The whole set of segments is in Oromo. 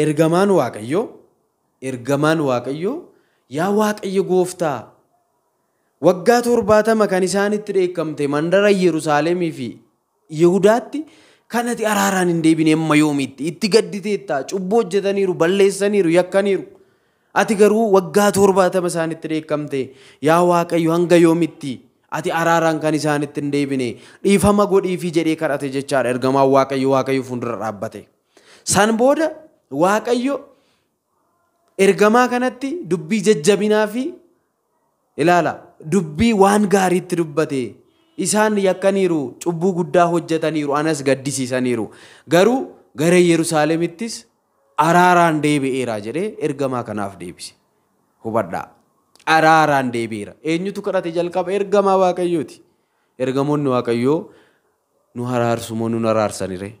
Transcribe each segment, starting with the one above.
ergamaan waaqayyoo yaa waaqayyo gooftaa waggaa 70 kan isaanitti dheekkamte mandara Yerusaalemii fi Yihudaatti kanati araaraan hin deebine amma yoomitti itti gadditeetta cubboo hojjetaniiru balleessaniiru yakkaniiru ati garuu waggaa 70 isaanitti dheekkamte yaa waaqayyo hanga yoomitti ati araaraan kan isaanitti hin deebine dhiifama godhiifi jedhee kadhate jechaadha ergamaan waaqayyo fuuldura dhaabbate san booda waaqayyo ergamaa kanatti dubbii jajjabinaa fi ilaala dubbii waan gaariitti dubbate isaan yakkaniiru cubbuu guddaa hojjetaniiru anas gaddisiisaniiru garuu gara Yerusaalemittis araaraan deebi'eera jedhee ergamaa kanaaf deebise hubadhaa araaraan deebi'eera eenyutu kadhate jalqaba ergamaa waaqayyooti ergamoonni waaqayyoo nu araarsu moo nu araarsanire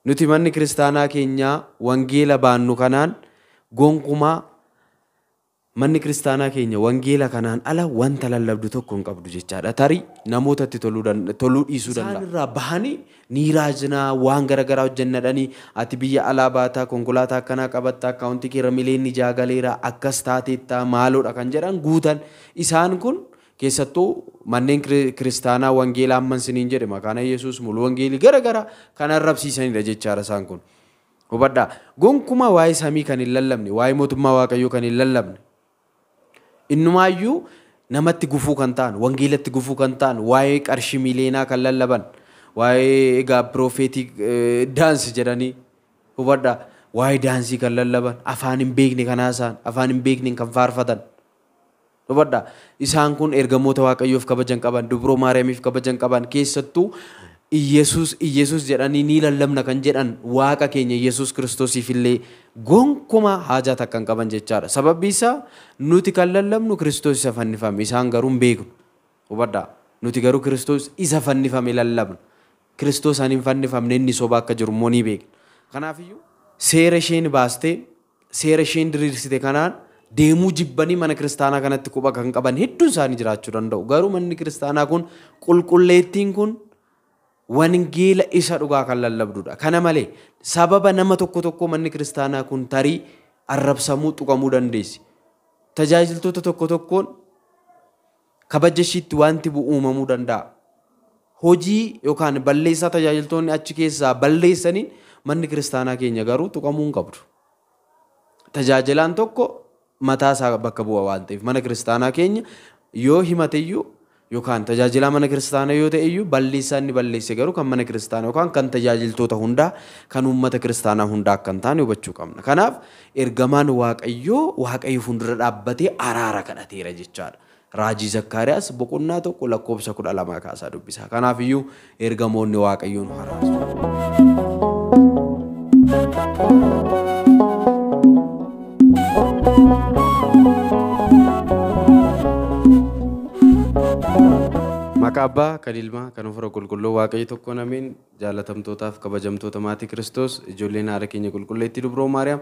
nuti manni kiristaanaa keenyaa wangeela baannu kanaan gonkumaa manni kiristaanaa keenya wangeela kanaan ala wanta lallabdu tokko hin qabdu jechaadha tarii namootatti toluu dhiisuu danda'a isaan irraa bahanii niiraajinaa waan garagaraa hojjennadhanii ati biyya alaa baataa konkolaataa akkanaa qabattaa akkaawuntii keera miliyoonni jaagaleera akkas taateettaa maaloodha kan jedhan guutan isaan kun keessattuu manneen kiristaanaa wangeelaa amman siniin jedhe makaana Yesuus mulu wangeelii garagaraa kan arrabsiisanidha jechaadha isaan kun hubadhaa gonkumaa waa'ee samii kan hin lallabne waa'ee mootummaa waaqayyoo kan hin lallabne innumaayyuu namatti gufuu kan ta'an wangeelatti gufuu kan ta'an waa'ee qarshii mileenaa kan lallaban waa'ee egaa profeetii daansi jedhanii hubadhaa waa'ee daansii kan lallaban afaan hin beekne kan haasa'an afaan hin beekne kan faarfatan hubadhaa isaan kun ergamoota waaqayyoof kabajan qaban dubroo maariyaamiif kabajan qaban keessattuu Iyesus jedhanii ni lallabna kan jedhan waaqa keenya Yesus Kiristoosiif illee gonkuma haajaa takka hin qaban jechaadha sababni isaa nuti kan lallabnu Kiristoos isa fannifame isaan garuu hin beeknu hubadhaa nuti garuu Kiristoos isa fannifame lallabna Kiristoos ani hin fannifamne inni soba akka jiru immoo ni beekna kanaafiyyuu seera isheen baastee seera isheen diriirsite kanaan deemuu jibbanii mana kiristaanaa kanatti quba kan qaban hedduun isaanii jiraachuu danda'u garuu manni kiristaanaa kun qulqulleettiin kun wangeela isa dhugaa kan lallabdudha kana malee sababa nama tokko manni kiristaanaa kun tarii arrabsamuu tuqamuu dandeessi tajaajiltoota tokkoon kabajashiitti wanti uumamuu danda'a hojii yookaan balleessaa tajaajiltoonni achi keessaa balleessaniin manni kiristaanaa keenya garuu tuqamuu hin qabdu tajaajilaan tokko mataa isaa bakka bu'a waan ta'eef mana kiristaanaa keenya yoo himateyyuu yookaan tajaajilaa mana kiristaanaa yoo ta'eyyuu balleessaa inni balleesse garuu kan mana kiristaanaa yookaan kan tajaajiltoota hundaa kan uummata kiristaanaa hundaa akka hin taane hubachuu qabna kanaaf ergamaan waaqayyo fuuldura dhaabbatee araara kadhateera jechaadha raajii Zakkaariyaas boqonnaa 1 lakkoofsa 12 kaasaa dubbisa kanaaf iyyuu ergamoonni waaqayyoon araarsu Maqaa Abbaa kan Ilmaa kan Hafuura Qulqulluu waaqayyo tokkoon amiin jaalatamtootaaf kabajamtoota maatii Kiristoos ijoolleen haadha keenya qulqulleettii dubroo Maariyaam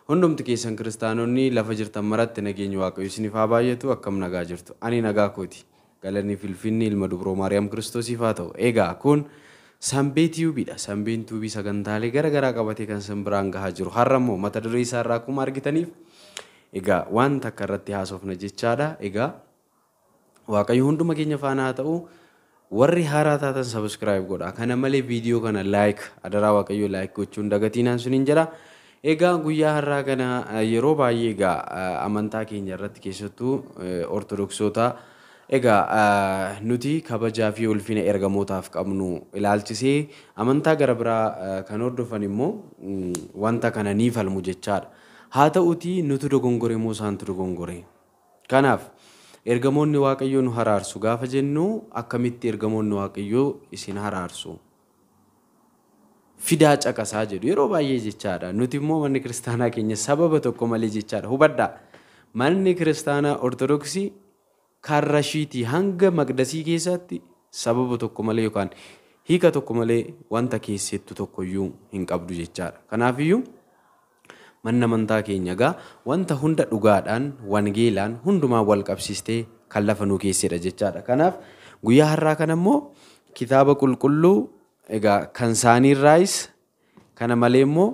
hundumti keessan kiristaanonni lafa jirtan maratti nageenyi waaqayyo isiniif haa baay'atu akkam nagaa jirtu ani nagaa kooti galanni filfinni ilma dubroo Maariyaam Kiristoosiif haa ta'u egaa kun Sanbee Tiyuubiidha Sanbeen Tiyuubii sagantaalee garagaraa qabatee kan isin biraan gahaa jiru har'a immoo mata duree isaa irraa akkuma argitaniif egaa waan takka irratti haasofna jechaadha egaa waaqayyo hunduma keenya faana haa ta'u warri haaraa taatan subscribe godha kana malee viidiyoo kana like adaraa waaqayyo like gochuun dagatinaan suniin jira egaa guyyaa har'aa kana yeroo baay'ee egaa amantaa keenya irratti keessattuu ortodoksota egaa nuti kabajaa fi ulfina ergamootaaf qabnu ilaalchisee amantaa gara biraa kan hordofan immoo wanta kana ni falmu jechaadha haa ta'uti nuti dogongore moo isaantu dogongore kanaaf ergamoonni waaqayyoo nu haraarsu gaafa jennu akkamitti ergamoonni waaqayyoo isin haraarsu fidaa caqasaa jedhu yeroo baay'ee jechaadha nuti immoo manni kiristaanaa keenya sababa tokko malee jechaadha hubadhaa manni kiristaanaa ortodoksii karrashiitii hanga maqdasii keessatti sababa tokko malee yookaan hiika tokko malee wanta keessattu tokkoyyuu hin qabdu jechaadha kanaafiyyuu manna amantaa keenya gaa wanta hunda dhugaadhaan wangeelaan hundumaa wal qabsiistee kan lafa nuu keessedha jechaadha kanaaf guyyaa har'aa kana immoo kitaaba qulqulluu egaa kan isaaniirraayis kana malee immoo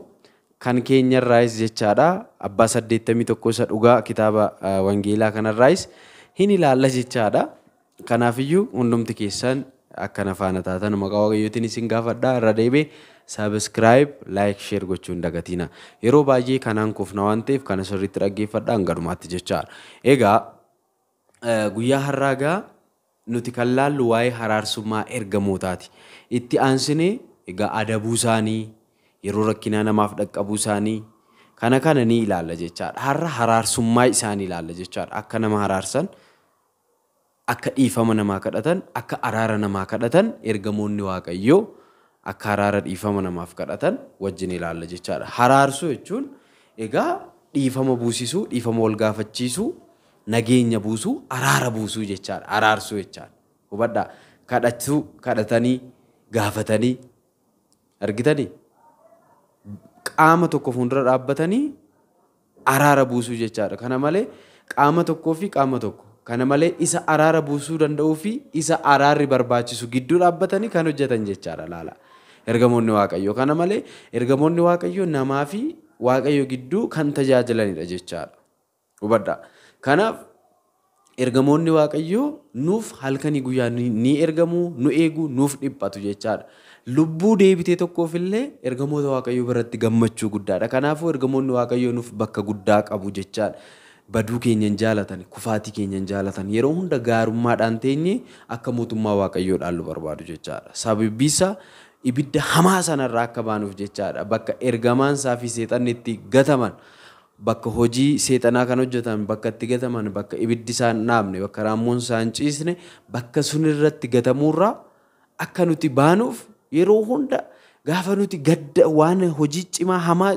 kan keenyarraayis jechaadha. Abbaa 81 isa dhugaa kitaaba wangeelaa kanarraayis hin ilaalla jechaadha. Kanaafiyyuu hundumti keessan akkana faana taatan maqaa waaqayyootiin isin gaafadhaa. Irra deebee subscribe, like, share gochuun dagatina. Yeroo baay'ee kanaan kufna waan ta'eef kana sirriitti dhaggeeffadhaan garumaatti jechaadha. Egaa guyyaa har'aagaa nuti kan laallu waa'ee araarsummaa ergamootaati. Itti aansinee egaa adabuu isaanii, yeroo rakkinaa namaaf dhaqqabuu isaanii kana ni ilaalla jechaadha. Har'a araarsummaa isaanii ilaalla jechaadha. Akka nama araarsan, akka dhiifama namaa kadhatan, akka araara namaa kadhatan ergamoonni waaqayyoo akka araara dhiifama namaaf kadhatan wajjin ilaalla jechaadha. Araarsuu jechuun egaa dhiifama buusisuu, dhiifama wal gaafachiisuu, nageenya buusuu, araara buusuu jechaadha. Araarsuu jechaadha. Hubadhaa kadhachuu, kadhatanii, gaafatanii argitanii qaama tokko fuuldura dhaabbatanii araara buusuu jechaadha. Kana malee qaama tokkoo fi qaama tokko. Kana malee isa araara buusuu danda'uu fi isa araarri barbaachisu gidduu dhaabbatanii kan hojjetan jechaadha laala. Ergamoonni waaqayyoo kana malee ergamoonni waaqayyoo namaa fi waaqayyoo gidduu kan tajaajilanidha jechaadha. Hubadhaa. Kanaaf ergamoonni waaqayyoo nuuf halkanii guyyaa ni ergamu, nu eegu, nuuf dhiphatu jechaadha. Lubbuu deebitee tokkoof illee ergamoota waaqayyoo biratti gammachuu guddaadha. Kanaafuu ergamoonni waaqayyoo nuuf bakka guddaa qabu jechaadha. Baduu keenyan jaalatan, kufaatii keenyan jaalatan, yeroo hunda gaarummaadhaan teenye akka mootummaa waaqayyoo dhaallu barbaadu jechaadha. Sababbiisa ibidda hamaa sanarraa akka baanuuf jechaadha. Bakka ergamaan isaa fi seexanni itti gataman, bakka hojii seexanaa kan hojjetan, bakka itti gataman, bakka ibiddi isaan dhaabne, bakka raammoon isaan ciisne, bakka sunirratti gatamuurraa akka nuti baanuuf yeroo hunda gaafa nuti gadda waan hojii cimaa hamaa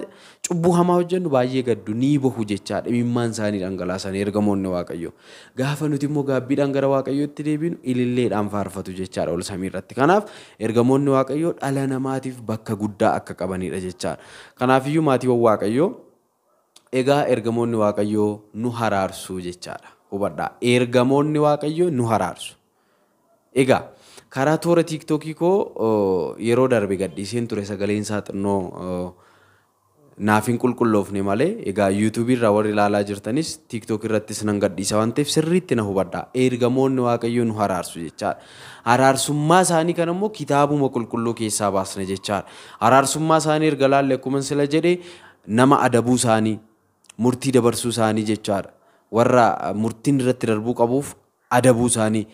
cubbuu hamaa hojjennu baay'ee gaddu ni bahu jechaadha. Imimmaan isaanii dhangalaasan ergamoonni waaqayyoo. Gaafa nuti immoo gaabbiidhaan gara waaqayyootti deebinu ililleedhaan faarfatu jechaadha ol samii irratti. Kanaaf ergamoonni waaqayyoo dhala namaatiif bakka guddaa akka qabanidha jechaadha. Kanaafiyyuu maatiiwwan waaqayyoo egaa ergamoonni waaqayyoo nu araarsuu jechaadha. Hubadhaa. Ergamoonni waaqayyoo nu araarsu. Egaa karaa toora tiiktookii koo yeroo darbe gadhiiseen ture sagaleen isaa xinnoo naaf hin qulqulloofne malee egaa yuutuubii irraa warri ilaalaa jirtanis tiiktookii irrattis nan gadhiisa waan ta'eef sirriitti na hubadhaa. Ergamoonni waaqayyoo nu araarsu jechaadha. Araarsummaa isaanii kan immoo kitaabuma qulqulluu keessaa baasna jechaadha. Araarsummaa isaanii erga laalle akkuma sila jedhee nama adabuu isaanii, murtii dabarsuu isaanii jechaadha. Warra murtiin irratti darbuu qabuuf adabuu isaanii.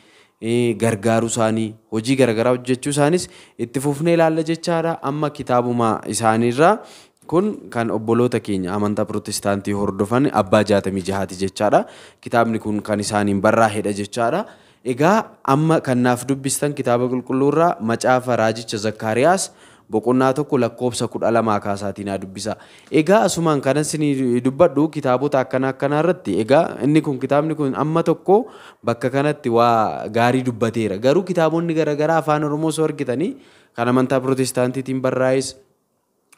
Gargaaruu isaanii, hojii garagaraa hojjechuu isaanis itti fufnee ilaalla jechaadha. Amma kitaabuma isaaniirraa kun kan obboloota keenya amantaa Pirotestaantii hordofan abbaa 66 jechaadha. Kitaabni kun kan isaaniin barraa'edha jechaadha. Egaa amma kan naaf dubbistan kitaaba qulqulluurraa macaafa raajicha Zakkaariyaas boqonnaa 1 lakkoofsa 12 kaasaatiin dubbisa. Egaa asumaan kanan isin dubbadhu kitaabota akkana irratti egaa inni kun kitaabni kun amma tokko bakka kanatti waa gaarii dubbateera. Garuu kitaabonni garagaraa afaan Oromoo soo argitanii kan amantaa Pirotestaantiitiin barraa'es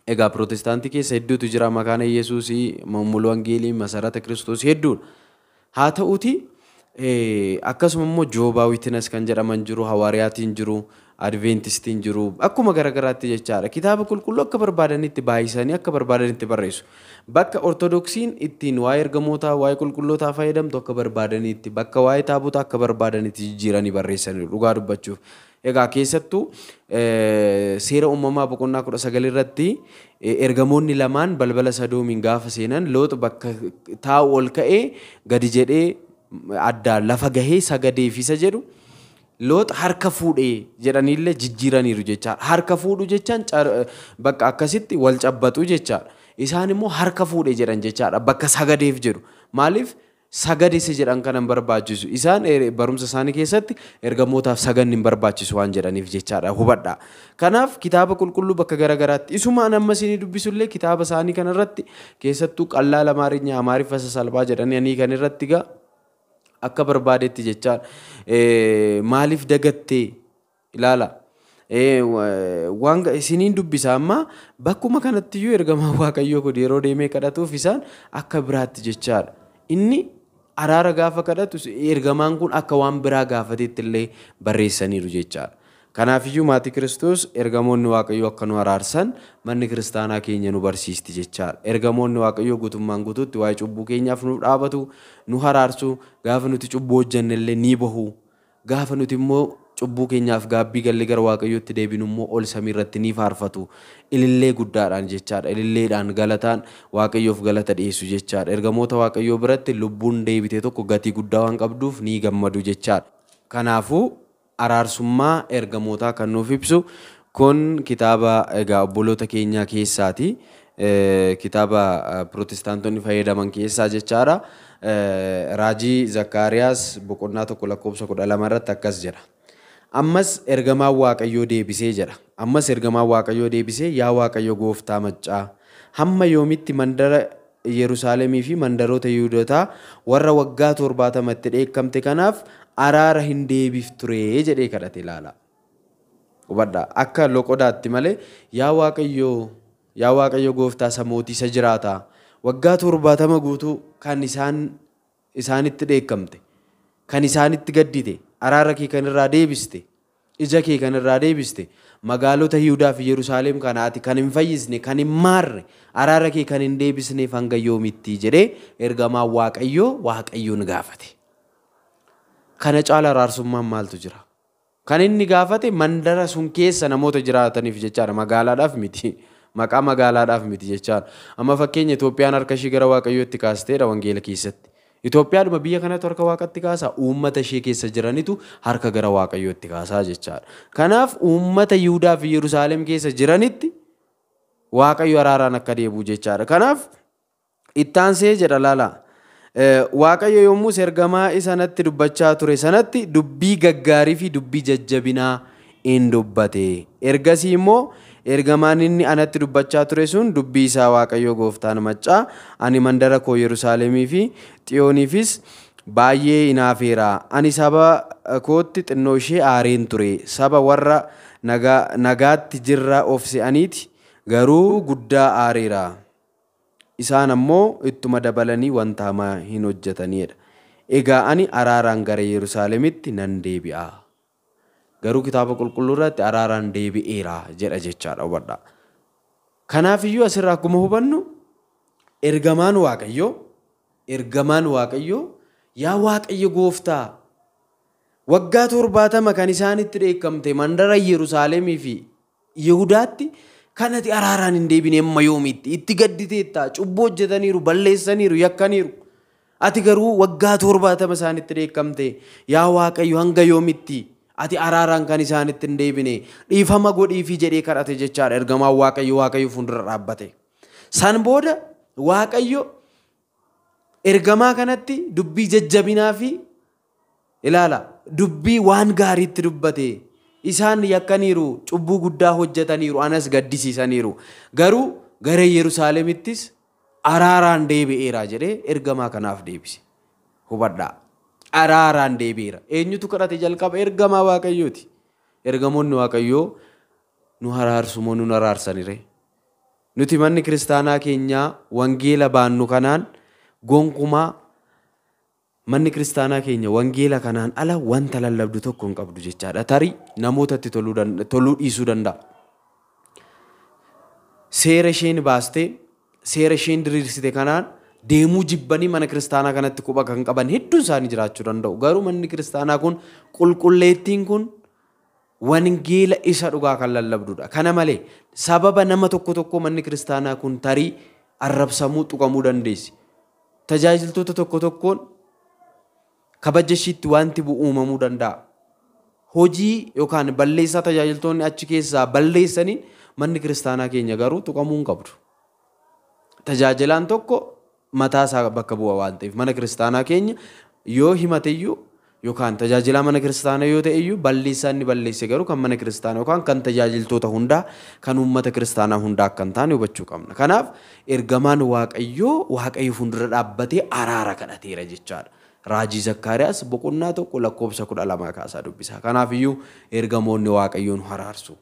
egaa Pirotestaantii keessa hedduutu jira. Makaana Yesuusii, Mul'uu Wangeelii, Masarata Kiristoos hedduudha. Haa ta'uuti akkasuma immoo Joobaa Witness kan jedhaman jiru, Hawaariyaatiin jiru, Adventistiin jiru, akkuma garagaraatti jechaadha. Kitaaba qulqulluu akka barbaadanitti baay'isanii akka barbaadanitti barreessu. Bakka Ortodoksiin ittiin waa'ee ergamootaa, waa'ee qulqullootaa fayyadamtu akka barbaadanitti, bakka waa'ee taabotaa akka barbaadanitti jijjiiranii barreessanii dhugaa dubbachuuf. Egaa keessattuu seera uumamaa boqonnaa 19 irratti ergamoonni lamaan balbala Sadoomiin gaafa seenan Loox bakka taa'u ol ka'ee gadi jedhee addaan lafa gahee sagadeefisa jedhu Loox harka fuudhee jedhaniillee jijjiiraniiru jechaadha. Harka fuudhu jechaan bakka akkasitti wal cabbatu jechaadha. Isaan immoo harka fuudhee jedhan jechaadha bakka sagadeef jedhu. Maaliif sagadese jedhan kanan barbaachisu? Isaan barumsa isaanii keessatti ergamootaaf saganni hin barbaachisu waan jedhaniif jechaadha. Hubadhaa. Kanaaf kitaaba qulqulluu bakka garagaraatti isumaan amma isinii dubbisullee kitaaba isaanii kanarratti keessattuu qallaala Amaariffa sasalphaa jedhanii kan irratti gaa akka barbaadetti jechaadha. Maaliif dagattee ilaala. Waan isiniin dubbisa amma bakkuma kanattiyyuu ergamaa waaqayyoo kun yeroo deemee kadhatuuf isaan akka biraatti jechaadha. Inni araara gaafa kadhatu ergamaan kun akka waan biraa gaafateetti illee barreessaniiru jechaadha. Kanaafiyyuu maatii Kiristoos ergamoonni Waaqayyoo akka nu araarsan manni kiristaanaa keenya nu barsiisti jechaadha. Ergamoonni Waaqayyoo guutummaan guutuutti waa'ee cubbuu keenyaaf nu dhaabatu, nu araarsu, gaafa nuti cubbuu hojjenne illee ni bahu. Gaafa nuti immoo cubbuu keenyaaf gaabbii gallee gara Waaqayyootti deebinu immoo ol samii irratti ni faarfatu. Ilillee guddaadhaan jechaadha. Ililleedhaan galataan Waaqayyoof galata dhiyeessu jechaadha. Ergamoota Waaqayyoo biratti lubbuun deebite tokko gatii guddaa waan qabduuf ni gammadu jechaadha. Kanaafuu araarsummaa ergamootaa kan nuuf ibsu kun kitaaba egaa obboloota keenyaa keessaati. Kitaaba Pirotestaantonni fayyadaman keessaa jechaadha. Raajii Zakkaariyaas boqonnaa 1:12 irratti akkas jedha. Ammas ergamaan Waaqayyoo deebisee jedha. Ammas ergamaan Waaqayyoo deebisee yaa Waaqayyo gooftaa maccaa hamma yoomitti mandara Yerusaalemii fi mandaroota Yihuudootaa warra waggaa 70 dheekkamte kanaaf araara hin deebifture jedhee kadhate ilaala. Hubadhaa akka loqodaatti malee yaa Waaqayyo gooftaa samootii isa jiraata waggaa 70 guutuu kan isaanitti dheekkamte kan isaanitti gaddite araara kee kan irraa deebiste ija kee kan irraa deebiste magaalota Yihuudaa fi Yerusaalem kanaati kan hin fayyisne kan hin maarre araara kee kan hin deebisneef hanga yoomitti jedhee ergamaan Waaqayyoon gaafate. Kana caala araarsummaan maaltu jira? Kan inni gaafate mandara sun keessa namoota jiraataniif jechaadha. Magaalaadhaaf miti. Maqaa magaalaadhaaf miti jechaadha. Amma fakkeenya Itoophiyaan harka ishee gara Waaqayyootti kaasteedha wangeela keessatti. Itoophiyaadhuma biyya kanatti harka Waaqatti kaasaa uummata ishee keessa jiranitu harka gara Waaqayyootti kaasaa jechaadha. Kanaaf uummata Yihuudaa fi Yerusaalem keessa jiranitti Waaqayyo araaraan akka deebi'u jechaadha. Kanaaf ittaansee jedha laala. Waaqayyo yommuu ergamaa isanatti dubbachaa ture sanatti dubbii gaggaarii fi dubbii jajjabinaa in dubbate. Ergasii immoo ergamaan inni anatti dubbachaa ture sun dubbii isaa Waaqayyo gooftaan maccaa ani mandara koo Yerusaalemii fi Xiyooniifis baay'ee inaafeera. Ani saba kootti xinnoo ishee aareen ture. Saba warra nagaatti jirra of se'aniiti garuu guddaa aareera. Isaan ammoo ittuma dabalanii wanta hamaa hin hojjetaniidha. Egaa ani araaraan gara Yerusaalemitti nan deebi'a. Garuu kitaaba qulqulluu irratti araaraan deebi'eera jedha jechaadha hubadhaa. Kanaafiyyuu asirraa akkuma hubannu ergamaan Waaqayyoo yaa Waaqayyo gooftaa waggaa 70 kan isaanitti dheekkamte mandara Yerusaalemii fi Yihudaatti kanati araaraan hin deebine amma yoomitti itti gadditeetta cubbuu hojjetaniiru balleessaniiru yakkaniiru ati garuu waggaa 70 isaanitti dheekkamte yaa Waaqayyo hanga yoomitti ati araaraan kan isaanitti hin deebine dhiifama godhiifi jedhee kadhate jechaadha. Ergamaan Waaqayyo fuuldura dhaabbate. San booda Waaqayyo ergamaa kanatti dubbii jajjabinaa fi ilaala dubbii waan gaariitti dubbate. Isaan yakkaniiru cubbuu guddaa hojjetaniiru anas gaddisiisaniiru garuu gara Yerusaalemittis araaraan deebi'eera jedhee ergamaa kanaaf deebise. Hubadhaa araaraan deebi'eera. Eenyutu kadhate jalqaba? Ergamaa Waaqayyooti. Ergamoonni Waaqayyoo nu araarsu moo nu araarsanire? Nuti manni kiristaanaa keenyaa wangeela baannu kanaan gonkumaa manni kiristaanaa keenya wangeela kanaan ala wanta lallabdu tokko hin qabdu jechaadha. Tarii namootatti toluu dhiisuu danda'a. Seera isheen baastee seera isheen diriirsite kanaan deemuu jibbanii mana kiristaanaa kanatti quba kan qaban hedduun isaanii jiraachuu danda'u. Garuu manni kiristaanaa kun qulqulleettiin kun wangeela isa dhugaa kan lallabdudha. Kana malee sababa nama tokko manni kiristaanaa kun tarii arrabsamuu tuqamuu dandeessi. Tajaajiltoota tokkoon kabaja ishiitti wanti uumamuu danda'a. Hojii yookaan balleessaa tajaajiltoonni achi keessaa balleessaniin manni kiristaanaa keenya garuu tuqamuu hin qabdu. Tajaajilaan tokko mataa isaa bakka bu'a waan ta'eef mana kiristaanaa keenya yoo himateyyuu yookaan tajaajilaa mana kiristaanaa yoo ta'eyyuu balleessaa inni balleesse garuu kan mana kiristaanaa yookaan kan tajaajiltoota hundaa kan uummata kiristaanaa hundaa akka hin taane hubachuu qabna. Kanaaf ergamaan Waaqayyo fuuldura dhaabbatee araara kadhateera jechaadha. Raajii Zakkaariyaas boqonnaa 1:12 kaasaa dubbisa. Kanaafiyyuu ergamoonni Waaqayyoon araarsu.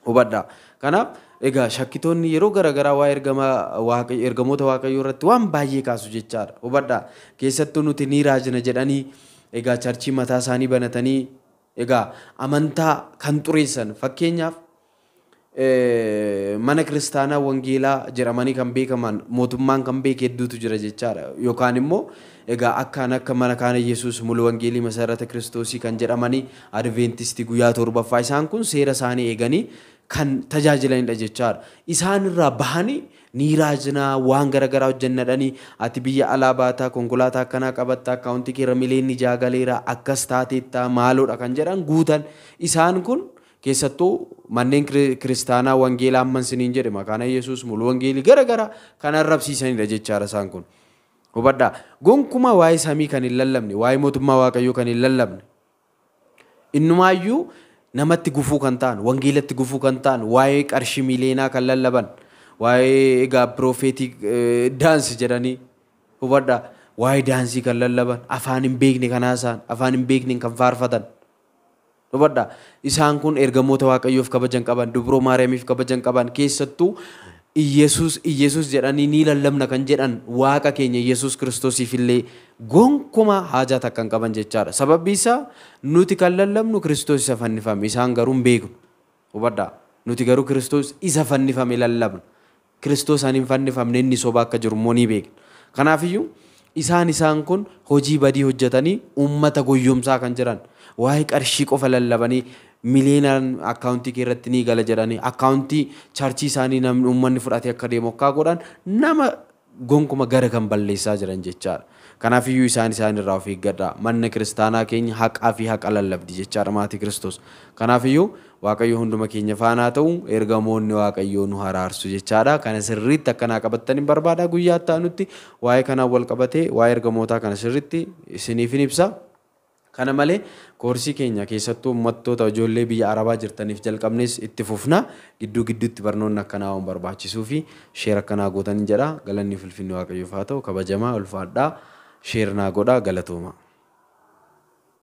Hubadhaa. Kanaaf egaa shakkitoonni yeroo garaagaraa waa'ee ergamoota Waaqayyoo irratti waan baay'ee kaasu jechaadha. Hubadhaa. Keessattuu nuti ni raajina jedhanii egaa charchii mataa isaanii banatanii Egaa amantaa kan xureessan fakkeenyaaf mana kiristaanaa wangeelaa jedhamanii kan beekaman mootummaan kan beeke hedduutu jira jechaadha. Yookaan immoo egaa akka mana kaana Yesuus mulu wangeelii masarata Kiristoosii kan jedhamanii Adventistii guyyaa torbaffaa isaan kun seera isaanii eeganii kan tajaajilanidha jechaadha. Isaan irraa bahanii niiraajinaa waan garagaraa hojjennadhanii ati biyya alaa baataa konkolaataa akkanaa qabattaa akkaawuntii keerra mileenni jaagaleera akkas taateettaa maaloodha kan jedhan guutan isaan kun keessattuu manneen kiristaanaa wangeelaa amman siniin jedhe makaana Yesuus mulu wangeelii garagaraa kan arrabsiisanidha jechaadha isaan kun. Hubadhaa gonkumaa waa'ee samii kan hin lallabne waa'ee mootummaa waaqayyoo kan hin lallabne innumaayyuu namatti gufuu kan ta'an wangeelatti gufuu kan ta'an waa'ee qarshii mileenaa kan lallaban waa'ee egaa profeetik daansi jedhanii hubadhaa waa'ee daansii kan lallaban afaan hin beekne kan haasa'an afaan hin beekne kan faarfatan hubadhaa isaan kun ergamoota waaqayyoof kabajan qaban dubroo maariyaamiif kabajan qaban keessattuu Iyesus jedhanii ni lallabna kan jedhan waaqa keenya Iyesus Kiristoosiif illee gonkuma haajaa takkan qaban jechaadha. Sababni isaa nuti kan lallabnu Kiristoos isa fannifame isaan garuu hin beeknu. Hubadhaa nuti garuu Kiristoos isa fannifame lallabna. Kiristoos ani hin fannifamne inni soba akka jiru immoo ni beekna. Kanaafiyyuu isaan kun hojii badii hojjetanii uummata goyyomsaa kan jiran waa'ee qarshii qofa lallabanii mileenaan akkaawuntii keerratti ni gala jedhanii akkaawuntii chaarchii isaanii namni uummanni fudhatee akka deemu akka godhan nama gonkuma gara kan balleessaa jiran jechaadha. Kanaafiyyuu isaan irraa of eeggadhaa. Manni kiristaanaa keenya haqaa fi haqa lallabdi jechaadha maatii Kiristoos. Kanaafiyyuu waaqayyo hunduma keenya faanaa ta'u ergamoonni waaqayyoo nu haraarsu jechaadha. Kana sirriitti akkanaa qabattanii barbaada guyyaa ta'anutti waa'ee kanaan wal qabatee waa'ee ergamootaa kana sirriitti isiniif hin ibsa. Kana malee koorsii keenya keessattuu uummattoota ijoollee biyya Arabaa jirtaniif jalqabnes itti fufna gidduu gidduutti barnoonni akkanaa waan barbaachisuu fi sheer akkanaa gootan jedha galanni ulfinni waaqayyoof haa ta'u kabajamaa ulfaadhaa sheer naa godhaa galatooma.